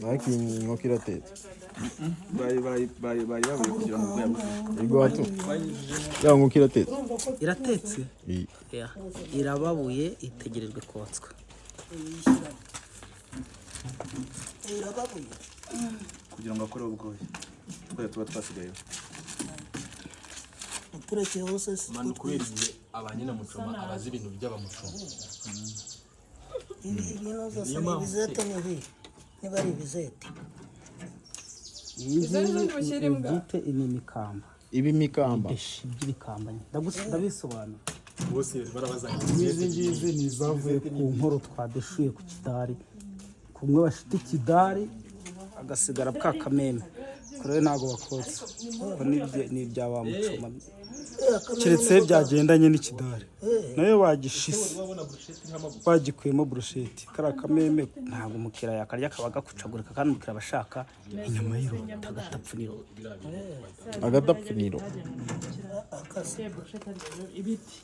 Naki inkoko iratetse. Bari yabuye kugira ngo yabuye. Ego hato. Ya nkoko iratetse. Iratetse? Irababuye itegerejwe kotswa. Irababuye. Kugira ngo akore ubwoya. Twari tuba twasigaye. Utureke hose manu kwiriye abanyina mucoma abazi ibintu by'abamucoma. Niyo bizete niba ari bizete. Igite imikamba. Ibi mikamba. Ibikamba. Ndabisobanura. Bose barabazanye. Izi ni zavuye ku nkoro twadeshuye ku kidari. Kumwe bashita ikidari agasigara bwa kameme. Kure ntago bakotsa. Ni ibyawa mucoma. Kiretse byagendanye n'ikidari. Nayo bagishise. Bagikuyemo brusheti. Kara kameme ntago mukira yakarya kabaga kucagurika kandi mukira bashaka inyama y'iro tagatapfuniro. Agatapfuniro. Ibiti.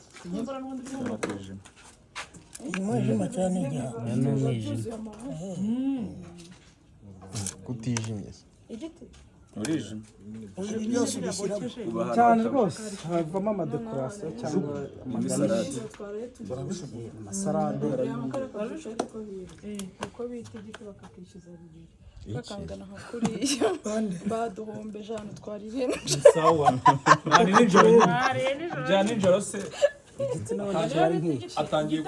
Imajima cyane igiha. Kutijimye. Igiti. Urije. Byose bishyira cyane rwose havamo amadekorasiyo cyangwa amasalade. Amasarade Uko bita igiti bakakishyuza bibiri. Bakangana nka kuriya. Baduhombe jana twarirene. Sawa. Ari nijoro. Jana nijoro se. Atangiye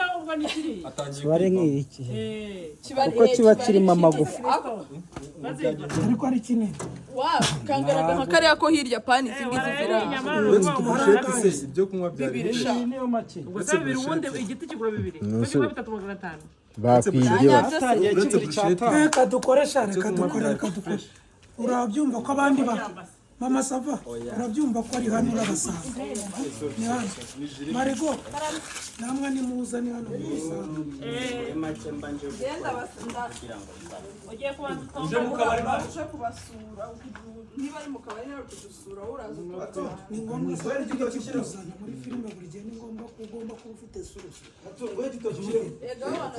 kibare nk'iki kuko kiba kirimo amagufa ariko ari kinini. Wow, kangana nka kariya ko hirya pani zigize zira. ibyo kunywa byari niyo make Gusa bibiri ubundi igiti kigura bibiri. Kigura 3,500. Bakwibye atangiye kibiri cyata Reka dukoresha urabyumva ko abandi Mama Sava urabyumva ko ari hano urabasanga. Ni hano. Marigo namwe ni muza ni hano. Make mbanje. Genda basunda. Ogiye kubanza utambaje kubasura niba ari mu kabari nawe kudusura uraza utoka. Ni ngombwa ko kizana muri filime buri gihe ni ngombwa ko ugomba kuba ufite surusi. Ego wana.